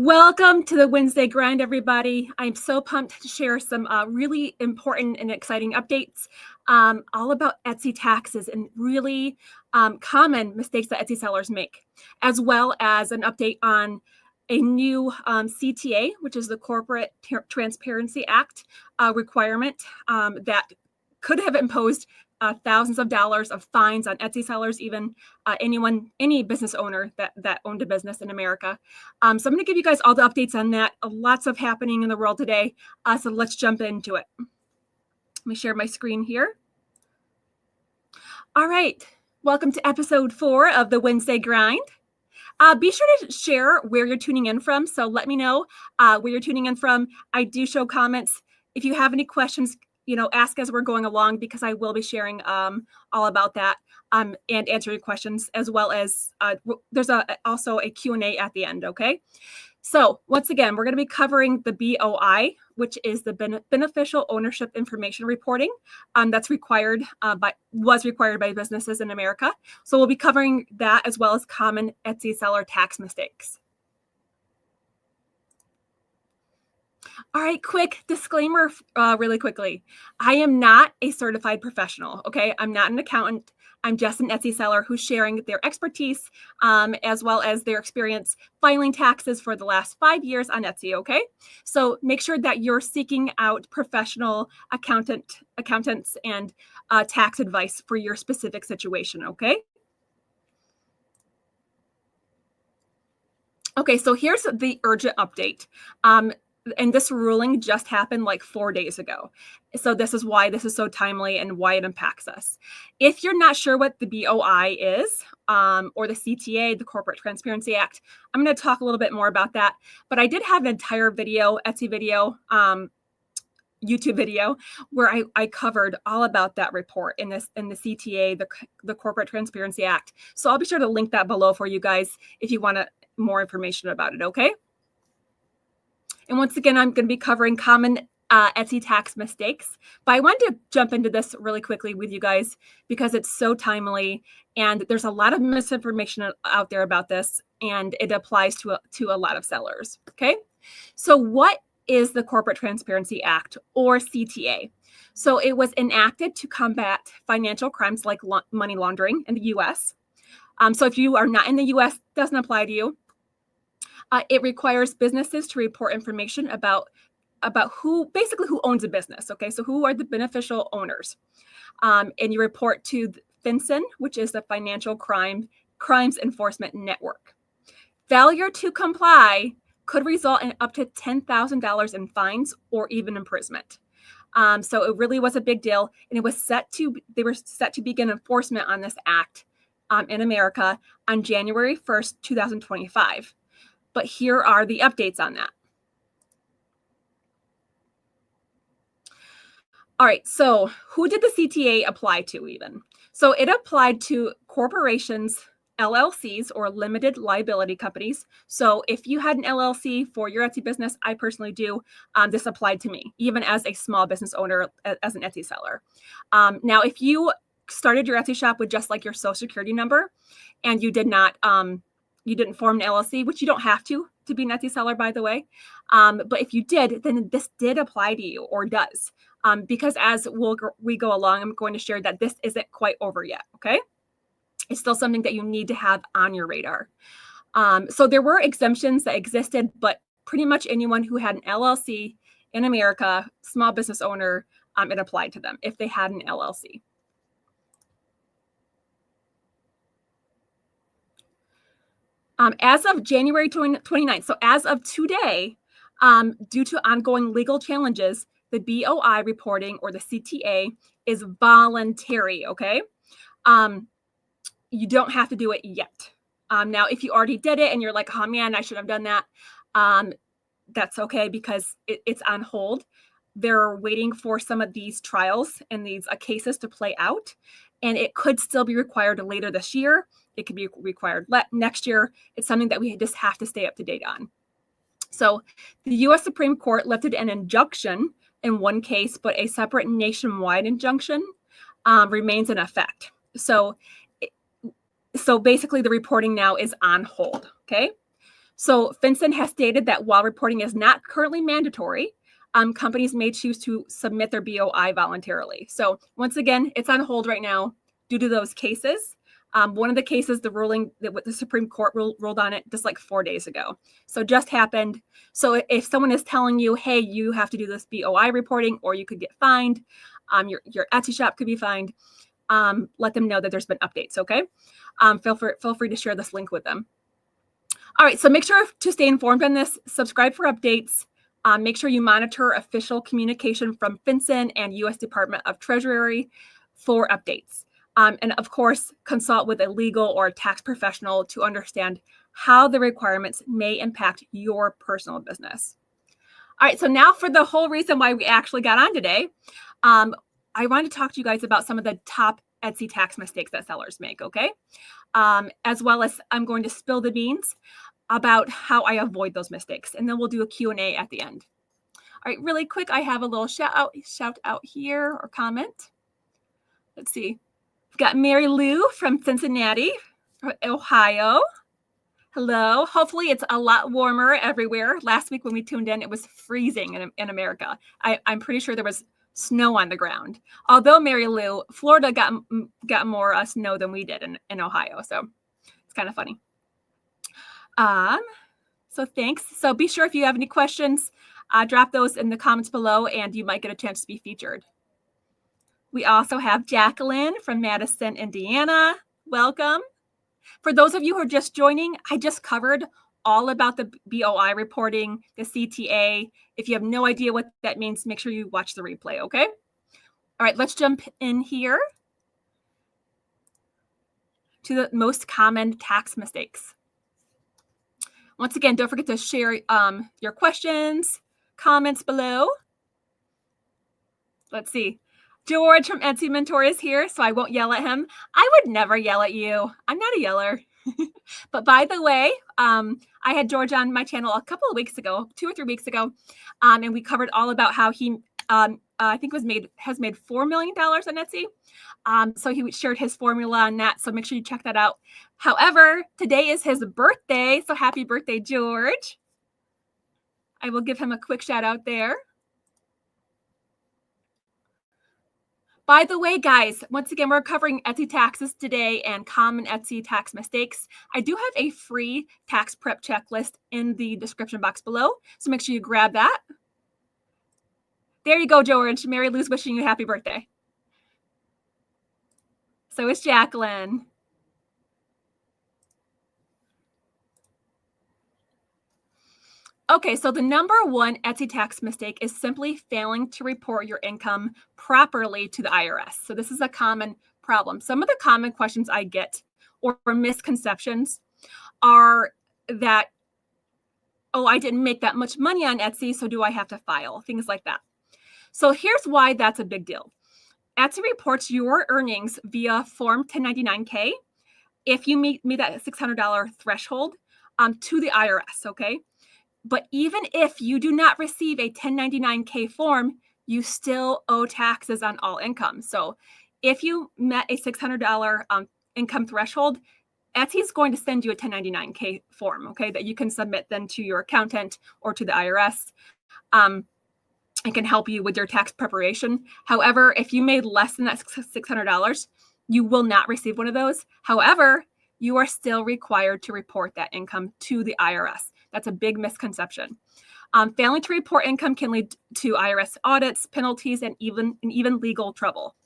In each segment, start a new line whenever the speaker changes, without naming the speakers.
Welcome to the Wednesday Grind, everybody. I'm so pumped to share some really important and exciting updates all about Etsy taxes and really common mistakes that Etsy sellers make, as well as an update on a new CTA, which is the Corporate Transparency Act requirement that could have imposed thousands of dollars of fines on Etsy sellers, even any business owner that owned a business in America. So I'm going to give you guys all the updates on that. Lots of happening in the world today. So let's jump into it. Let me share my screen here. All right. Welcome to episode 4 of the Wednesday Grind. Be sure to share where you're tuning in from. So let me know where you're tuning in from. I do show comments. If you have any questions, ask as we're going along, because I will be sharing all about that and answering questions, as well as there's also a Q&A at the end, okay? So once again, we're going to be covering the BOI, which is the Beneficial Ownership Information Reporting that's was required by businesses in America. So we'll be covering that, as well as common Etsy seller tax mistakes. All right, quick disclaimer really quickly. I am not a certified professional, okay? I'm not an accountant. I'm just an Etsy seller who's sharing their expertise as well as their experience filing taxes for the last 5 years on Etsy, okay? So make sure that you're seeking out professional accountants and tax advice for your specific situation, okay? Okay, so here's the urgent update. And this ruling just happened like 4 days ago. So this is why this is so timely and why it impacts us. If you're not sure what the BOI is, or the CTA, the Corporate Transparency Act, I'm going to talk a little bit more about that. But I did have an entire video, Etsy video, YouTube video, where I covered all about that report in the CTA, the Corporate Transparency Act. So I'll be sure to link that below for you guys if you want more information about it, okay? And once again, I'm going to be covering common Etsy tax mistakes. But I wanted to jump into this really quickly with you guys because it's so timely, and there's a lot of misinformation out there about this, and it applies to a lot of sellers. Okay, so what is the Corporate Transparency Act, or CTA? So it was enacted to combat financial crimes like money laundering in the U.S. So if you are not in the U.S., it doesn't apply to you. It requires businesses to report information about who owns a business. Okay, so who are the beneficial owners? And you report to FinCEN, which is the Financial Crimes Enforcement Network. Failure to comply could result in up to $10,000 in fines or even imprisonment. So it really was a big deal, and they were set to begin enforcement on this act in America on January 1st, 2025. But here are the updates on that. All right, so who did the CTA apply to even? So it applied to corporations, LLCs, or limited liability companies. So if you had an LLC for your Etsy business, I personally do, this applied to me, even as a small business owner, as an Etsy seller. Now, if you started your Etsy shop with just like your social security number, and you didn't form an LLC, which you don't have to be an Etsy seller, by the way. But if you did, then this did apply to you, or does. Because as we go along, I'm going to share that this isn't quite over yet, okay? It's still something that you need to have on your radar. So there were exemptions that existed, but pretty much anyone who had an LLC in America, small business owner, it applied to them if they had an LLC. As of January 29th, so as of today, due to ongoing legal challenges, the BOI reporting, or the CTA, is voluntary, okay? You don't have to do it yet. Now, if you already did it and you're like, oh man, I should have done that, that's okay, because it's on hold. They're waiting for some of these trials and these cases to play out, and it could still be required later this year. It could be required next year. It's something that we just have to stay up to date on. So the U.S. Supreme Court lifted an injunction in one case, but a separate nationwide injunction remains in effect. So basically the reporting now is on hold, okay? So FinCEN has stated that while reporting is not currently mandatory, companies may choose to submit their BOI voluntarily. So once again, it's on hold right now due to those cases. One of the cases, the ruling that the Supreme Court ruled on it just like 4 days ago. So just happened. So if someone is telling you, hey, you have to do this BOI reporting or you could get fined, your Etsy shop could be fined, let them know that there's been updates, okay? Feel free to share this link with them. All right, so make sure to stay informed on this. Subscribe for updates. Make sure you monitor official communication from FinCEN and U.S. Department of Treasury for updates. And of course, consult with a legal or a tax professional to understand how the requirements may impact your personal business. All right, so now for the whole reason why we actually got on today, I wanted to talk to you guys about some of the top Etsy tax mistakes that sellers make, okay? As well as I'm going to spill the beans about how I avoid those mistakes. And then we'll do a Q&A at the end. All right, really quick, I have a little shout out here or comment. Let's see. We've got Mary Lou from Cincinnati, Ohio. Hello. Hopefully it's a lot warmer everywhere. Last week when we tuned in, it was freezing in America. I'm pretty sure there was snow on the ground. Although, Mary Lou, Florida got more snow than we did in Ohio. So it's kind of funny. So thanks. So be sure if you have any questions, drop those in the comments below and you might get a chance to be featured. We also have Jacqueline from Madison, Indiana. Welcome. For those of you who are just joining, I just covered all about the BOI reporting, the CTA. If you have no idea what that means, make sure you watch the replay, okay? All right, let's jump in here to the most common tax mistakes. Once again, don't forget to share your questions, comments below. Let's see. George from Etsy Mentor is here, so I won't yell at him. I would never yell at you. I'm not a yeller. But by the way, I had George on my channel a couple of weeks ago, 2 or 3 weeks ago, and we covered all about how he, I think has made $4 million on Etsy. So he shared his formula on that. So make sure you check that out. However, today is his birthday. So happy birthday, George. I will give him a quick shout out there. By the way, guys, once again, we're covering Etsy taxes today and common Etsy tax mistakes. I do have a free tax prep checklist in the description box below. So make sure you grab that. There you go, George. Mary Lou's wishing you a happy birthday. So is Jacqueline. Okay, so the number one Etsy tax mistake is simply failing to report your income properly to the IRS. So this is a common problem. Some of the common questions I get or misconceptions are that, oh, I didn't make that much money on Etsy, so do I have to file? Things like that. So here's why that's a big deal. Etsy reports your earnings via Form 1099-K if you meet that $600 threshold to the IRS, okay? But even if you do not receive a 1099-K form, you still owe taxes on all income. So if you met a $600 income threshold, Etsy is going to send you a 1099-K form, okay, that you can submit then to your accountant or to the IRS. It can help you with your tax preparation. However, if you made less than that $600, you will not receive one of those. However, you are still required to report that income to the IRS. That's a big misconception. Failing to report income can lead to IRS audits, penalties, and even legal trouble.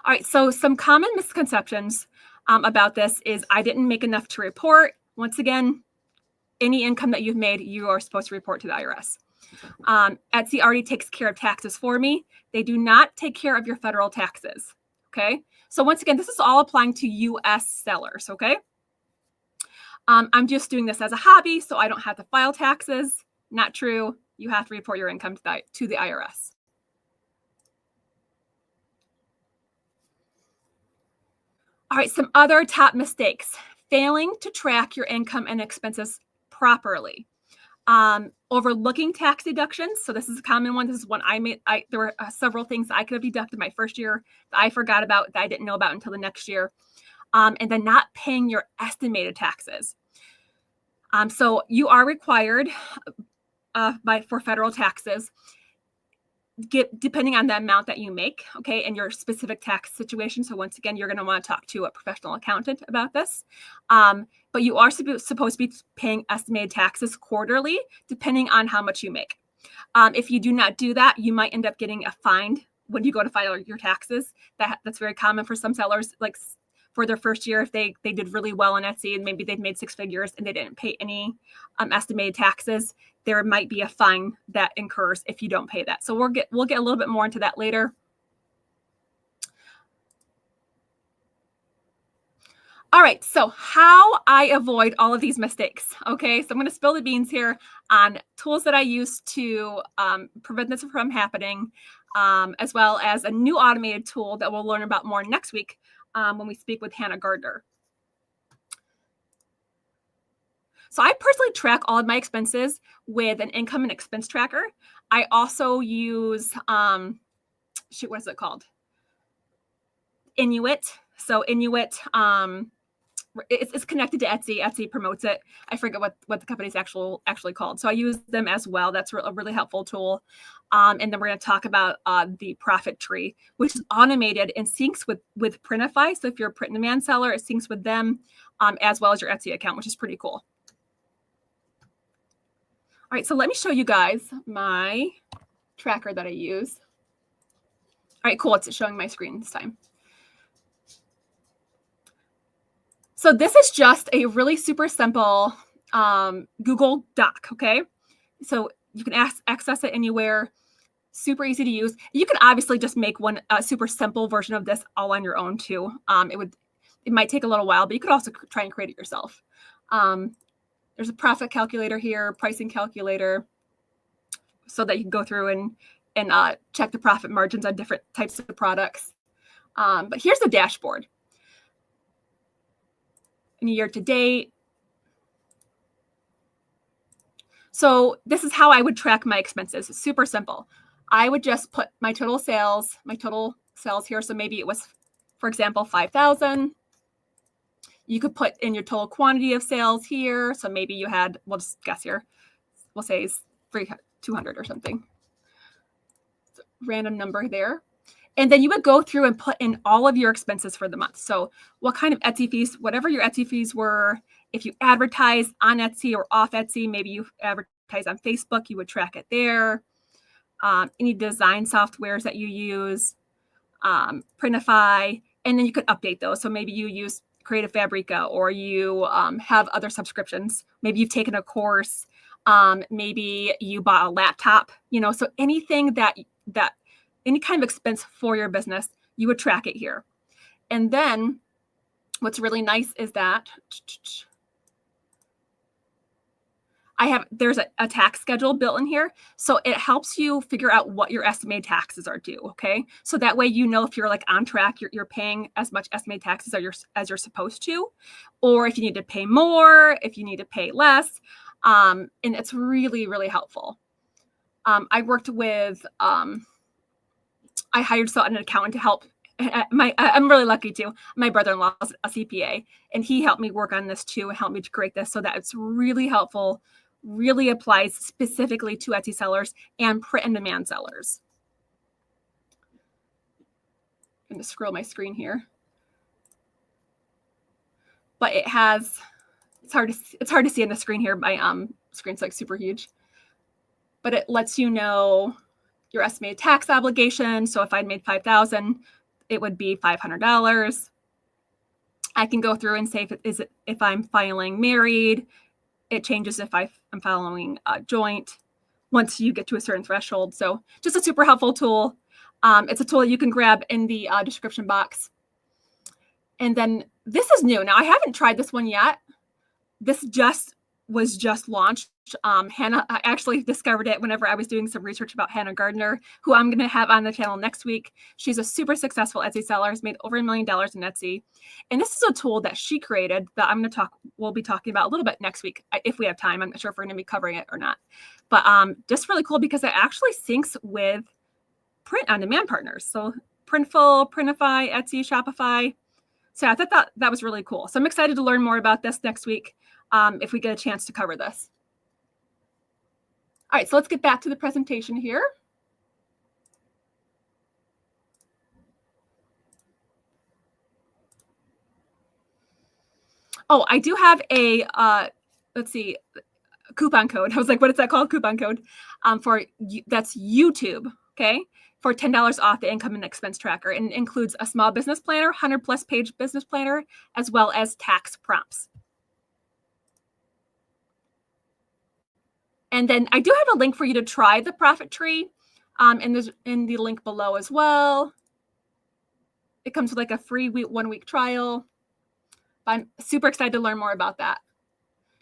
All right, so some common misconceptions about this is I didn't make enough to report. Once again, any income that you've made, you are supposed to report to the IRS. Etsy already takes care of taxes for me. They do not take care of your federal taxes, okay? So once again, this is all applying to U.S. sellers, okay? I'm just doing this as a hobby, so I don't have to file taxes. Not true. You have to report your income to the IRS. All right, some other top mistakes. Failing to track your income and expenses properly. Overlooking tax deductions. So this is a common one. This is one I made. There were several things I could have deducted my first year that I forgot about, that I didn't know about until the next year. and then not paying your estimated taxes. So you are required for federal taxes, depending on the amount that you make, okay, and your specific tax situation. So once again, you're going to want to talk to a professional accountant about this. But you are supposed to be paying estimated taxes quarterly, depending on how much you make. If you do not do that, you might end up getting a fine when you go to file your taxes. That's very common for some sellers, like for their first year, if they did really well on Etsy and maybe they've made 6 figures and they didn't pay any estimated taxes, there might be a fine that incurs if you don't pay that. So we'll get a little bit more into that later. All right, so how I avoid all of these mistakes. Okay, so I'm going to spill the beans here on tools that I use to prevent this from happening, as well as a new automated tool that we'll learn about more next week when we speak with Hannah Gardner. So I personally track all of my expenses with an income and expense tracker. I also use, what is it called? Inuit. So Inuit, it's connected to Etsy. Etsy promotes it. I forget what the company's actually called. So I use them as well. That's a really helpful tool. And then we're going to talk about the profit tree, which is automated and syncs with Printify. So if you're a print-on-demand seller, it syncs with them as well as your Etsy account, which is pretty cool. All right, so let me show you guys my tracker that I use. All right, cool. It's showing my screen this time. So this is just a really super simple Google Doc, okay? So you can access it anywhere, super easy to use. You can obviously just make a super simple version of this all on your own too. It might take a little while, but you could also try and create it yourself. There's a profit calculator here, pricing calculator, so that you can go through and check the profit margins on different types of products. But here's the dashboard. In year to date. So this is how I would track my expenses. It's super simple. I would just put my total sales here. So maybe it was, for example, 5,000. You could put in your total quantity of sales here. So maybe you had, we'll just guess here. We'll say 200 or something. Random number there. And then you would go through and put in all of your expenses for the month. So what kind of Etsy fees, whatever your Etsy fees were, if you advertise on Etsy or off Etsy, maybe you advertise on Facebook, you would track it there. Any design softwares that you use, Printify, and then you could update those. So maybe you use Creative Fabrica, or you have other subscriptions. Maybe you've taken a course. Maybe you bought a laptop, so anything that any kind of expense for your business, you would track it here. And then what's really nice is that there's a tax schedule built in here. So it helps you figure out what your estimated taxes are due. Okay. So that way, if you're like on track, you're paying as much estimated taxes as you're supposed to, or if you need to pay more, if you need to pay less. And it's really, really helpful. I worked with, I hired an accountant to help. I'm really lucky too. My brother-in-law is a CPA, and he helped me work on this too and helped me to create this so that it's really helpful, really applies specifically to Etsy sellers and print-on-demand sellers. I'm going to scroll my screen here. But it's hard to see on the screen here. My screen's like super huge. But it lets you know your estimated tax obligation. So if I'd made $5,000, it would be $500. I can go through and say if I'm filing married, it changes if I'm filing joint once you get to a certain threshold. So just a super helpful tool. It's a tool that you can grab in the description box. And then this is new. Now I haven't tried this one yet. This was just launched. Hannah, I actually discovered it whenever I was doing some research about Hannah Gardner, who I'm going to have on the channel next week. She's a super successful Etsy seller, has made over $1 million in Etsy. And this is a tool that she created that we'll be talking about a little bit next week if we have time. I'm not sure if we're going to be covering it or not. But just really cool because it actually syncs with print-on-demand partners. So Printful, Printify, Etsy, Shopify. So I thought that was really cool. So I'm excited to learn more about this next week if we get a chance to cover this. All right, so let's get back to the presentation here. Oh, I do have a, let's see, coupon code. I was like, what is that called? Coupon code that's YouTube, okay? For $10 off the income and expense tracker, and it includes a small business planner, 100+ page business planner, as well as tax prompts. And then I do have a link for you to try the profit tree in the link below as well. It comes with like a free 1-week trial. I'm super excited to learn more about that.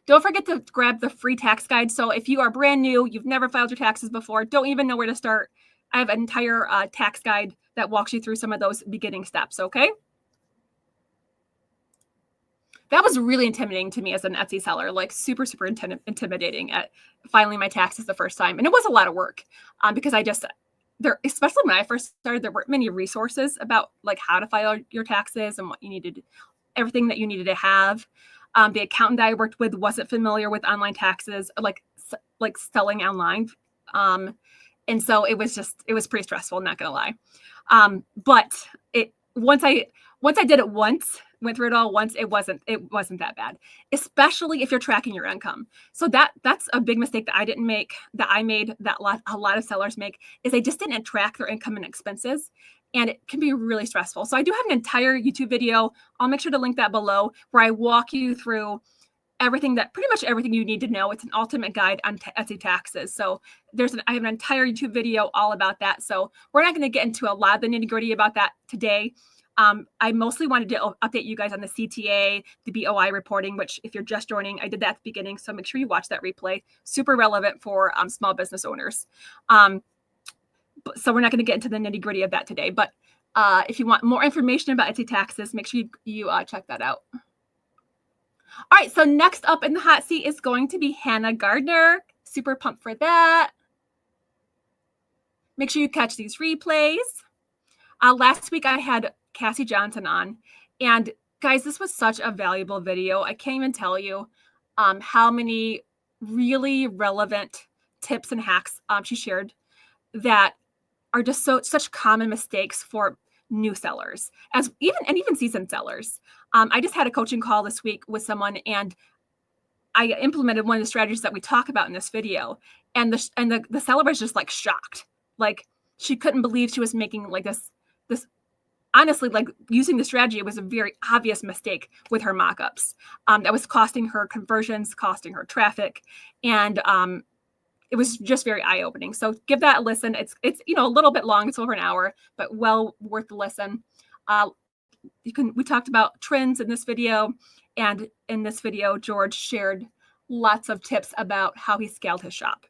Don't forget to grab the free tax guide. So if you are brand new, you've never filed your taxes before, don't even know where to start, I have an entire tax guide that walks you through some of those beginning steps, okay? That was really intimidating to me as an Etsy seller, like super, super intimidating at filing my taxes the first time. And it was a lot of work because especially when I first started, there weren't many resources about like how to file your taxes and what you needed, everything that you needed to have. The accountant that I worked with wasn't familiar with online taxes, like selling online. And so it was pretty stressful, not gonna lie. But once I did it once, went through it all once, it wasn't that bad, especially if you're tracking your income. So that's a big mistake that I didn't make, that I made, that a lot of sellers make, is they just didn't track their income and expenses. And it can be really stressful. So I do have an entire YouTube video. I'll make sure to link that below, where I walk you through pretty much everything you need to know. It's an ultimate guide on Etsy taxes. So I have an entire YouTube video all about that. So we're not going to get into a lot of the nitty gritty about that today. I mostly wanted to update you guys on the CTA, the BOI reporting, which if you're just joining, I did that at the beginning. So make sure you watch that replay. Super relevant for small business owners. So we're not going to get into the nitty gritty of that today. But if you want more information about Etsy taxes, make sure you check that out. All right, so next up in the hot seat is going to be Hannah Gardner. Super pumped for that. Make sure you catch these replays. Last week I had Cassie Johnson on, and guys, this was such a valuable video. I can't even tell you how many really relevant tips and hacks she shared that are just such common mistakes for new sellers, even seasoned sellers. I just had a coaching call this week with someone, and I implemented one of the strategies that we talk about in this video, and the seller was just like shocked. Like, she couldn't believe she was making like this honestly, like, using the strategy, it was a very obvious mistake with her mockups that was costing her conversions, costing her traffic, and it was just very eye-opening. So give that a listen. It's a little bit long. It's over an hour, but well worth the listen. We talked about trends in this video, and in this video, George shared lots of tips about how he scaled his shop.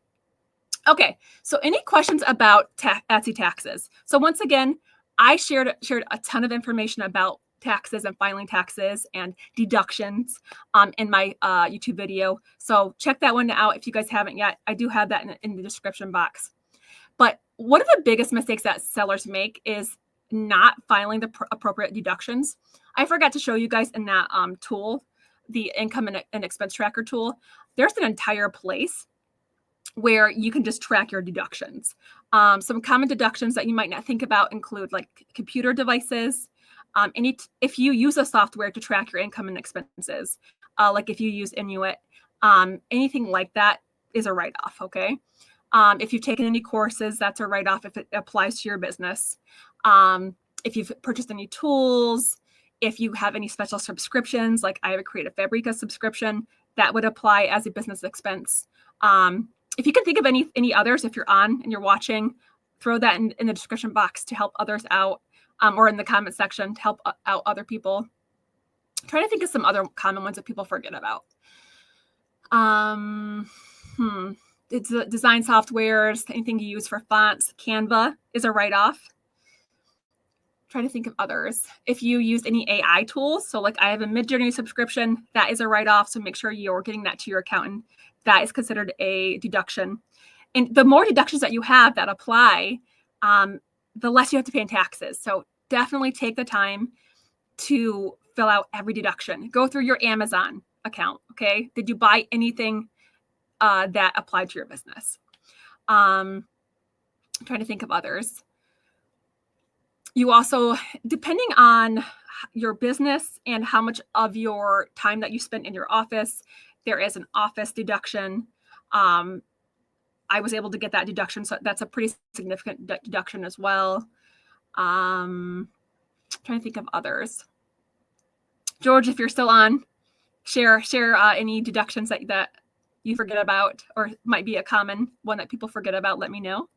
Okay, so any questions about Etsy taxes? So once again, I shared a ton of information about taxes and filing taxes and deductions in my YouTube video. So check that one out if you guys haven't yet. I do have that in the description box. But one of the biggest mistakes that sellers make is not filing the appropriate deductions. I forgot to show you guys in that tool, the income and expense tracker tool. There's an entire place where you can just track your deductions. Some common deductions that you might not think about include like computer devices. If you use a software to track your income and expenses, like if you use Inuit, anything like that is a write-off, okay? If you've taken any courses, that's a write-off if it applies to your business. If you've purchased any tools, if you have any special subscriptions, like I have a Creative Fabrica subscription, that would apply as a business expense. If you can think of any others, if you're on and you're watching, throw that in the description box to help others out, or in the comment section to help out other people. Try to think of some other common ones that people forget about. It's design softwares, anything you use for fonts. Canva is a write-off. Try to think of others. If you use any AI tools, so like I have a Midjourney subscription, that is a write-off. So make sure you're getting that to your accountant. That is considered a deduction. And the more deductions that you have that apply, the less you have to pay in taxes. So definitely take the time to fill out every deduction. Go through your Amazon account. Okay. Did you buy anything that applied to your business? I'm trying to think of others. You also, depending on your business and how much of your time that you spend in your office, there is an office deduction. I was able to get that deduction, so that's a pretty significant deduction as well. Trying to think of others. George, if you're still on, share any deductions that you forget about, or might be a common one that people forget about. Let me know.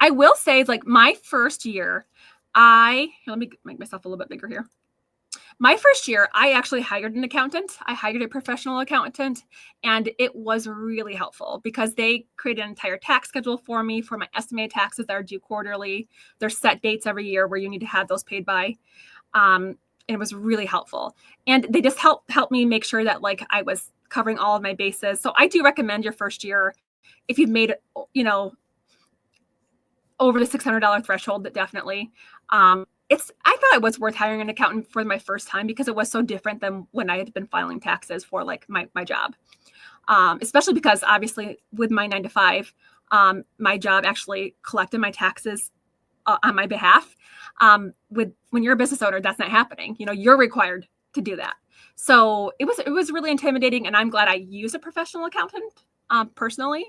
I will say, like, my first year, let me make myself a little bit bigger here. My first year, I actually hired an accountant. I hired a professional accountant, and it was really helpful because they created an entire tax schedule for me for my estimated taxes that are due quarterly. There's set dates every year where you need to have those paid by. And it was really helpful. And they just helped me make sure that, like, I was covering all of my bases. So I do recommend your first year, if you've made, over the $600 threshold, that definitely. I thought it was worth hiring an accountant for my first time because it was so different than when I had been filing taxes for, like, my job. Especially because obviously with my 9-to-5, my job actually collected my taxes on my behalf. When you're a business owner, that's not happening. You're required to do that. So it was really intimidating, and I'm glad I used a professional accountant personally.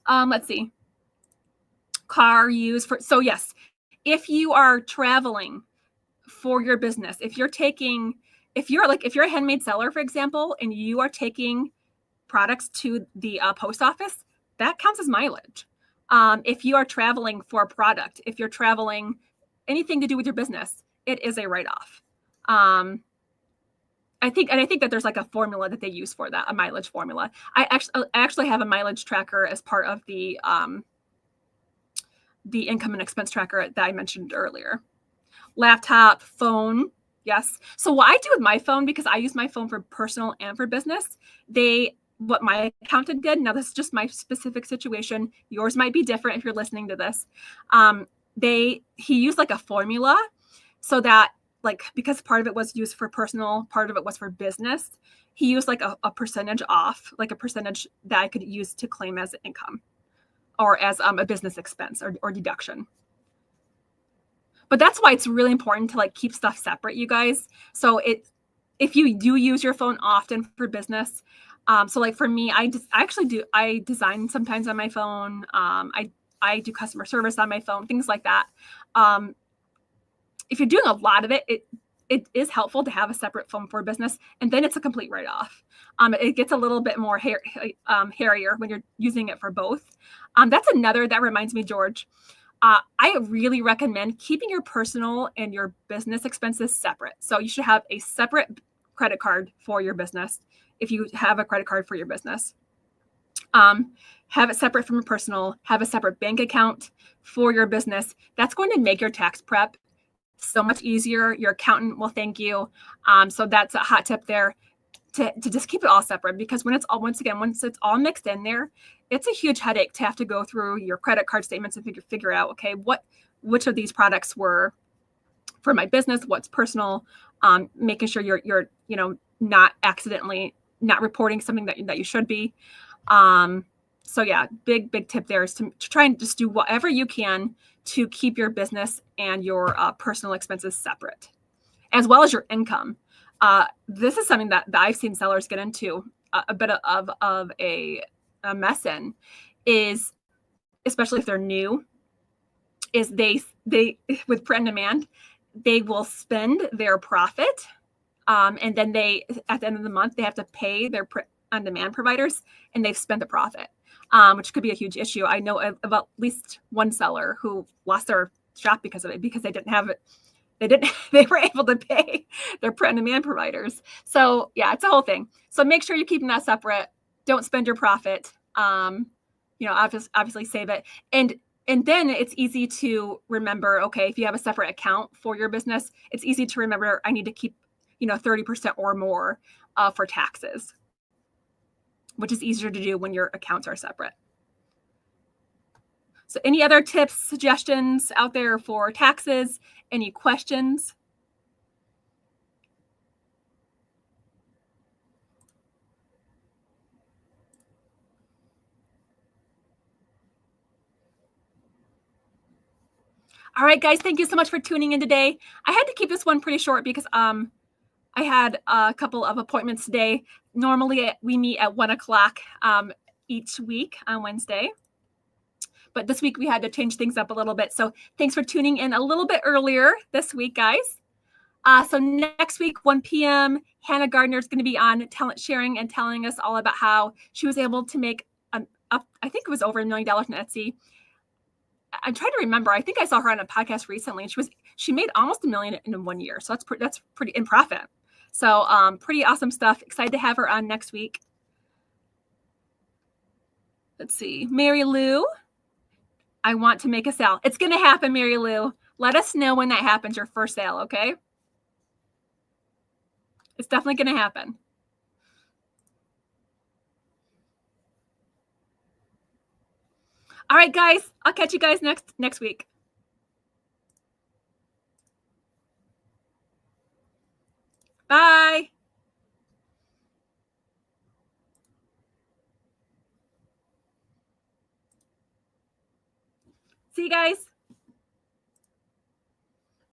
Let's see. Car use for, so yes, if you are traveling for your business, if you're a handmade seller, for example, and you are taking products to the post office, that counts as mileage. If you are traveling for a product, if you're traveling anything to do with your business, it is a write-off. I think that there's like a formula that they use for that, a mileage formula. I actually have a mileage tracker as part of the income and expense tracker that I mentioned earlier. Laptop, phone, yes. So what I do with my phone, because I use my phone for personal and for business, what my accountant did, now this is just my specific situation, yours might be different if you're listening to this. He used like a formula so that, like, because part of it was used for personal, part of it was for business, he used like a percentage off, like a percentage that I could use to claim as income or as a business expense or deduction. But that's why it's really important to, like, keep stuff separate, you guys. So if you do use your phone often for business, so like for me, I design sometimes on my phone. I do customer service on my phone, things like that. If you're doing a lot of it, it is helpful to have a separate phone for business, and then it's a complete write-off. It gets a little bit more hairier when you're using it for both. That reminds me, George, I really recommend keeping your personal and your business expenses separate. So you should have a separate credit card for your business if you have a credit card for your business. Have it separate from your personal, have a separate bank account for your business. That's going to make your tax prep so much easier. Your accountant will thank you. So that's a hot tip there, to just keep it all separate, because once it's all mixed in there, it's a huge headache to have to go through your credit card statements and figure out, okay, which of these products were for my business, what's personal, making sure you're not accidentally not reporting something that you should be. So yeah, big tip there is to try and just do whatever you can to keep your business and your personal expenses separate, as well as your income. This is something that I've seen sellers get into a bit of a mess in, is, especially if they're new, is they with print on demand, they will spend their profit, and then at the end of the month, they have to pay their print on demand providers, and they've spent the profit, which could be a huge issue. I know of at least one seller who lost their shop because of it, because they didn't have it. They were able to pay their print on demand providers. So yeah, it's a whole thing. So make sure you're keeping that separate. Don't spend your profit. Obviously save it. And then it's easy to remember, okay, if you have a separate account for your business, it's easy to remember, I need to keep, 30% or more for taxes, which is easier to do when your accounts are separate. So any other tips, suggestions out there for taxes? Any questions? All right, guys, thank you so much for tuning in today. I had to keep this one pretty short because I had a couple of appointments today. Normally we meet at 1 o'clock each week on Wednesday. But this week we had to change things up a little bit. So thanks for tuning in a little bit earlier this week, guys. So next week, 1 p.m., Hannah Gardner is going to be on talent sharing and telling us all about how she was able to make, I think it was over $1 million on Etsy. I'm trying to remember. I think I saw her on a podcast recently, and she made almost $1 million in 1 year. So that's pretty in profit. So pretty awesome stuff. Excited to have her on next week. Let's see, Mary Lou. I want to make a sale. It's going to happen, Mary Lou. Let us know when that happens, your first sale, okay? It's definitely going to happen. All right, guys. I'll catch you guys next week. Bye. See you guys.